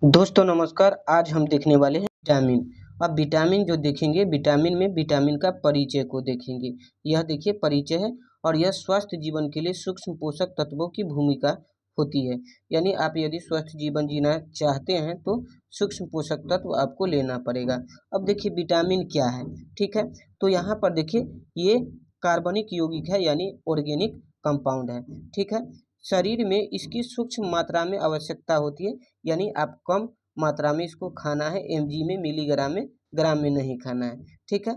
दोस्तों नमस्कार। आज हम देखने वाले हैं विटामिन। अब विटामिन जो देखेंगे, विटामिन में विटामिन का परिचय को देखेंगे। यह देखिए परिचय है और यह स्वस्थ जीवन के लिए सूक्ष्म पोषक तत्वों की भूमिका होती है। यानी आप यदि स्वस्थ जीवन जीना चाहते हैं तो सूक्ष्म पोषक तत्व आपको लेना पड़ेगा। अब देखिए विटामिन क्या है, ठीक है। तो यहाँ पर देखिए ये कार्बनिक यौगिक है यानी ऑर्गेनिक कंपाउंड है, ठीक है। शरीर में इसकी सूक्ष्म मात्रा में आवश्यकता होती है, यानी आप कम मात्रा में इसको खाना है, एमजी में, मिलीग्राम में, ग्राम में नहीं खाना है, ठीक है।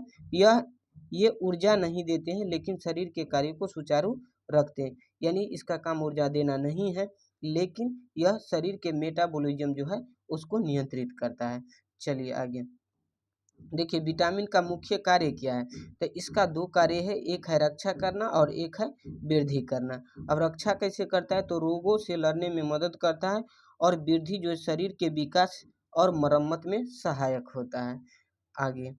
ये ऊर्जा नहीं देते हैं लेकिन शरीर के कार्यों को सुचारू रखते हैं। यानी इसका काम ऊर्जा देना नहीं है लेकिन यह शरीर के मेटाबॉलिज्म जो है उसको नियंत्रित करता है। चलिए आगे देखिए विटामिन का मुख्य कार्य क्या है। तो इसका दो कार्य है, एक है रक्षा करना और एक है वृद्धि करना। अब रक्षा कैसे करता है, तो रोगों से लड़ने में मदद करता है और वृद्धि जो है शरीर के विकास और मरम्मत में सहायक होता है। आगे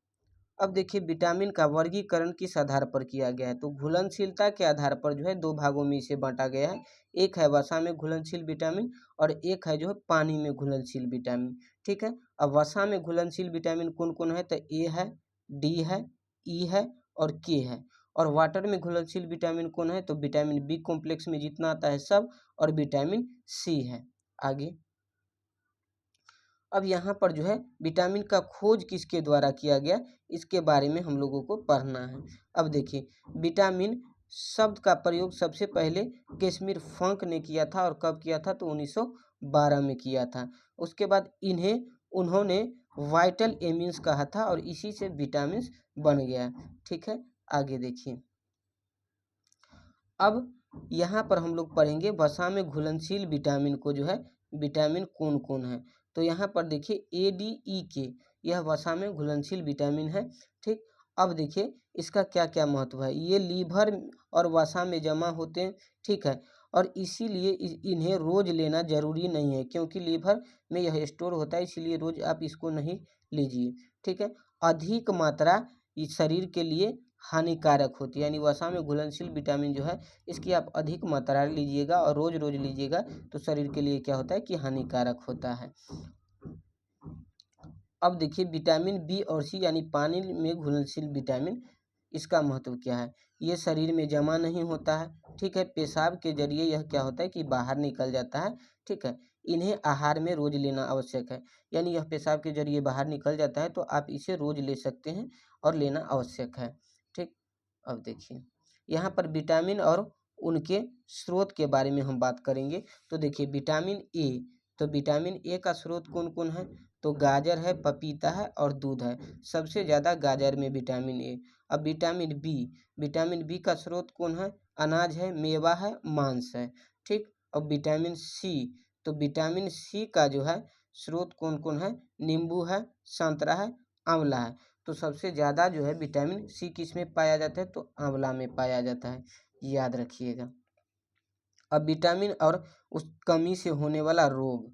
अब देखिए विटामिन का वर्गीकरण किस आधार पर किया गया है, तो घुलनशीलता के आधार पर जो है दो भागों में इसे बांटा गया है। एक है वसा में घुलनशील विटामिन और एक है जो है पानी में घुलनशील विटामिन, ठीक है। अब वसा में घुलनशील विटामिन कौन कौन है, तो ए है, डी है, ई है और के है। और वाटर में घुलनशील विटामिन कौन है, तो विटामिन बी कॉम्प्लेक्स में जितना आता है सब, और विटामिन सी है। आगे अब यहाँ पर जो है विटामिन का खोज किसके द्वारा किया गया, इसके बारे में हम लोगों को पढ़ना है। अब देखिए विटामिन शब्द का प्रयोग सबसे पहले कैसमिर फंक ने किया था, और कब किया था, तो 1912 में किया था। उसके बाद उन्होंने वाइटल एमिन्स कहा था और इसी से विटामिन बन गया, ठीक है। आगे देखिए अब यहाँ पर हम लोग पढ़ेंगे वसा में घुलनशील विटामिन को जो है विटामिन कौन कौन है। तो यहाँ पर देखिए ए डी ई के, यह वसा में घुलनशील विटामिन है, ठीक। अब देखिए इसका क्या क्या महत्व है। ये लीवर और वसा में जमा होते हैं, ठीक है। और इसीलिए इन्हें रोज लेना जरूरी नहीं है, क्योंकि लीवर में यह स्टोर होता है, इसीलिए रोज आप इसको नहीं लीजिए, ठीक है। अधिक मात्रा इस शरीर के लिए हानिकारक होती है, यानी वसा में घुलनशील विटामिन जो है इसकी आप अधिक मात्रा लीजिएगा और रोज रोज लीजिएगा तो शरीर के लिए क्या होता है कि हानिकारक होता है। अब देखिए विटामिन बी और सी यानी पानी में घुलनशील विटामिन, इसका महत्व क्या है। ये शरीर में जमा नहीं होता है, ठीक है। पेशाब के जरिए यह क्या होता है कि बाहर निकल जाता है, ठीक है। इन्हें आहार में रोज लेना आवश्यक है, यानी यह पेशाब के जरिए बाहर निकल जाता है तो आप इसे रोज ले सकते हैं और लेना आवश्यक है, ठीक। अब देखिए यहाँ पर विटामिन और उनके स्रोत के बारे में हम बात करेंगे। तो देखिए विटामिन ए, तो विटामिन ए का स्रोत कौन कौन है, तो गाजर है, पपीता है और दूध है। सबसे ज़्यादा गाजर में विटामिन ए। अब विटामिन बी का स्रोत कौन है, अनाज है, मेवा है, मांस है, ठीक। अब विटामिन सी, तो विटामिन सी का जो है स्रोत कौन कौन है, नींबू है, संतरा है, आंवला है। तो सबसे ज़्यादा जो है विटामिन सी किस में पाया जाता है, तो आंवला में पाया जाता है, याद रखिएगा। अब विटामिन और उस कमी से होने वाला रोग,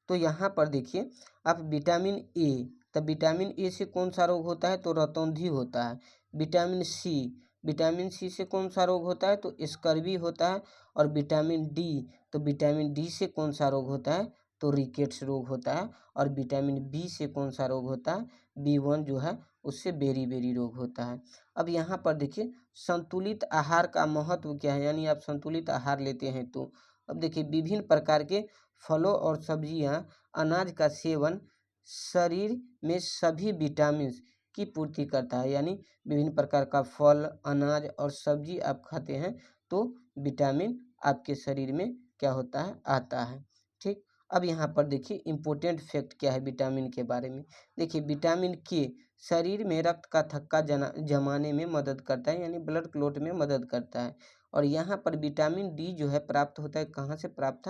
तो यहाँ पर देखिए आप विटामिन ए, तब विटामिन ए से कौन सा रोग होता है, तो रतौंधी होता है। विटामिन सी से कौन सा रोग होता है, तो स्कर्वी होता है। और विटामिन डी, तो विटामिन डी से कौन सा रोग होता है, तो रिकेट्स रोग होता है। और विटामिन बी से कौन सा रोग होता है, बी1 जो है उससे बेरी बेरी रोग होता है। अब यहाँ पर देखिए संतुलित आहार का महत्व क्या है, यानी आप संतुलित आहार लेते हैं तो अब देखिए विभिन्न प्रकार के फलों और सब्जियां, अनाज का सेवन शरीर में सभी विटामिन की पूर्ति करता है। यानी विभिन्न प्रकार का फल, अनाज और सब्जी आप खाते हैं तो विटामिन आपके शरीर में क्या होता है, आता है, ठीक। अब यहाँ पर देखिए इम्पोर्टेंट फैक्ट क्या है विटामिन के बारे में। देखिए विटामिन के शरीर में रक्त का थक्का जमाने में मदद करता है, यानी ब्लड क्लॉट में मदद करता है। और यहाँ पर विटामिन डी जो है प्राप्त होता है, कहाँ से प्राप्त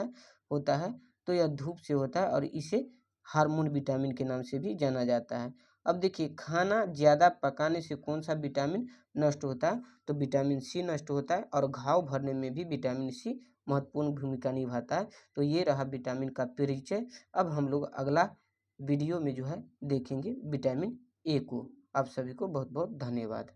होता है, तो यह धूप से होता है और इसे हार्मोन विटामिन के नाम से भी जाना जाता है। अब देखिए खाना ज़्यादा पकाने से कौन सा विटामिन नष्ट होता है, तो विटामिन सी नष्ट होता है। और घाव भरने में भी विटामिन सी महत्वपूर्ण भूमिका निभाता है। तो ये रहा विटामिन का परिचय। अब हम लोग अगला वीडियो में जो है देखेंगे विटामिन ए को। आप सभी को बहुत बहुत धन्यवाद।